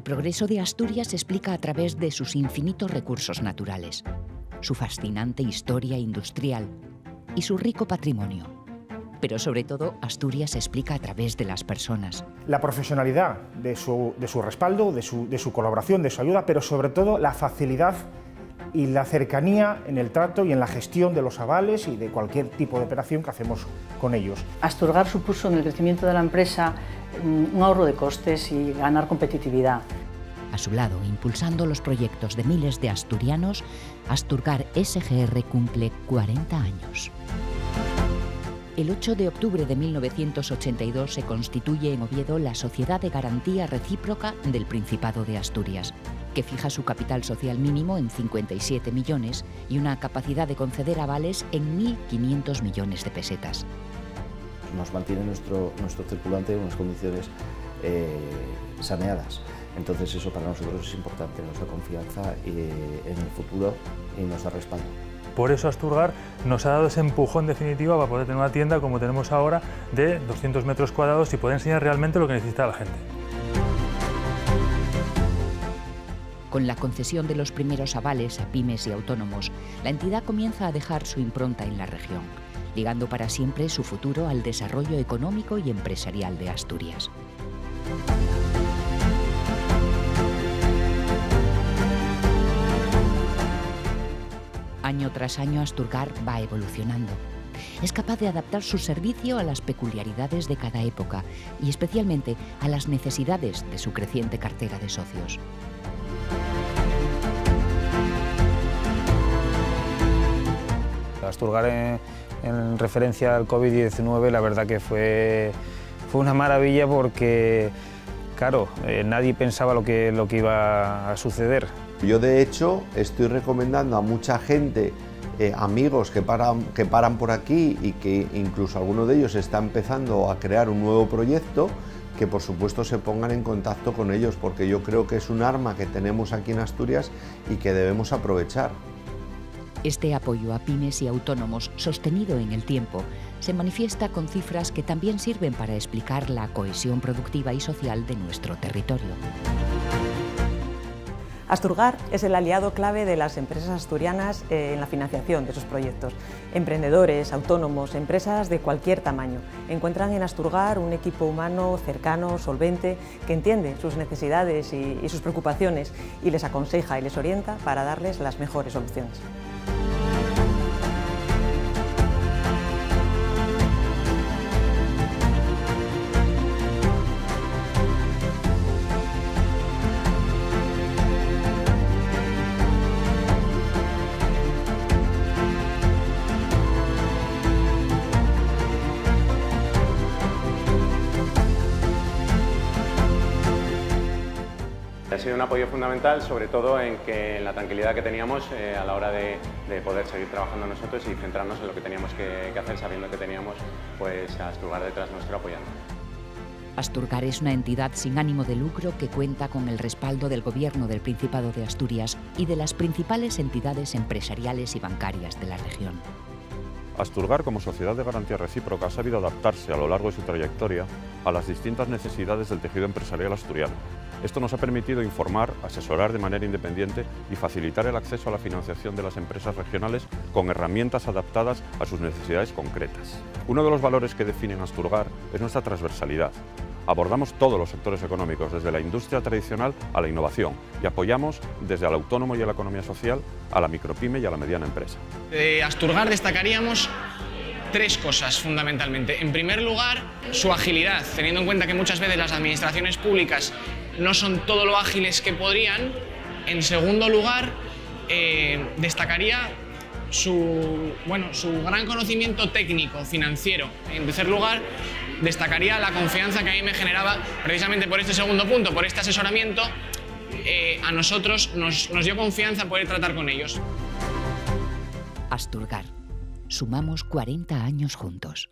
progreso de Asturias se explica a través de sus infinitos recursos naturales, su fascinante historia industrial y su rico patrimonio. Pero sobre todo, Asturias se explica a través de las personas. La profesionalidad de su respaldo, de su colaboración, de su ayuda, pero sobre todo la facilidad y la cercanía en el trato y en la gestión de los avales y de cualquier tipo de operación que hacemos con ellos. Asturgar supuso en el crecimiento de la empresa un ahorro de costes y ganar competitividad. A su lado, impulsando los proyectos de miles de asturianos, Asturgar SGR cumple 40 años. El 8 de octubre de 1982 se constituye en Oviedo la Sociedad de Garantía Recíproca del Principado de Asturias, que fija su capital social mínimo en 57 millones y una capacidad de conceder avales en 1.500 millones de pesetas. Nos mantiene nuestro circulante en unas condiciones saneadas. Entonces eso para nosotros es importante, nos da confianza en el futuro y nos da respaldo. Por eso Asturgar nos ha dado ese empujón definitivo para poder tener una tienda como tenemos ahora de 200 metros cuadrados y poder enseñar realmente lo que necesita la gente. Con la concesión de los primeros avales a pymes y autónomos, la entidad comienza a dejar su impronta en la región, ligando para siempre su futuro al desarrollo económico y empresarial de Asturias. Año tras año, Asturgar va evolucionando. Es capaz de adaptar su servicio a las peculiaridades de cada época y especialmente a las necesidades de su creciente cartera de socios. Asturgar en referencia al COVID-19, la verdad que fue una maravilla porque, claro, nadie pensaba lo que iba a suceder. Yo de hecho estoy recomendando a mucha gente, amigos que paran por aquí y que incluso alguno de ellos está empezando a crear un nuevo proyecto, que por supuesto se pongan en contacto con ellos, porque yo creo que es un arma que tenemos aquí en Asturias y que debemos aprovechar. Este apoyo a pymes y autónomos, sostenido en el tiempo, se manifiesta con cifras que también sirven para explicar la cohesión productiva y social de nuestro territorio. Asturgar es el aliado clave de las empresas asturianas en la financiación de sus proyectos. Emprendedores, autónomos, empresas de cualquier tamaño encuentran en Asturgar un equipo humano cercano, solvente, que entiende sus necesidades y sus preocupaciones y les aconseja y les orienta para darles las mejores soluciones. Ha sido un apoyo fundamental, sobre todo en la tranquilidad que teníamos a la hora de poder seguir trabajando nosotros y centrarnos en lo que teníamos que hacer, sabiendo que teníamos pues, a Asturgar detrás nuestro apoyando. Asturgar es una entidad sin ánimo de lucro que cuenta con el respaldo del Gobierno del Principado de Asturias y de las principales entidades empresariales y bancarias de la región. Asturgar, como sociedad de garantía recíproca, ha sabido adaptarse a lo largo de su trayectoria a las distintas necesidades del tejido empresarial asturiano. Esto nos ha permitido informar, asesorar de manera independiente y facilitar el acceso a la financiación de las empresas regionales con herramientas adaptadas a sus necesidades concretas. Uno de los valores que definen Asturgar es nuestra transversalidad. Abordamos todos los sectores económicos, desde la industria tradicional a la innovación, y apoyamos desde el autónomo y a la economía social a la micropyme y a la mediana empresa. De Asturgar destacaríamos tres cosas fundamentalmente. En primer lugar, su agilidad, teniendo en cuenta que muchas veces las administraciones públicas no son todo lo ágiles que podrían. En segundo lugar, destacaría su gran conocimiento técnico, financiero. En tercer lugar, destacaría la confianza que a mí me generaba, precisamente por este segundo punto, por este asesoramiento, a nosotros nos dio confianza poder tratar con ellos. Asturgar. Sumamos 40 años juntos.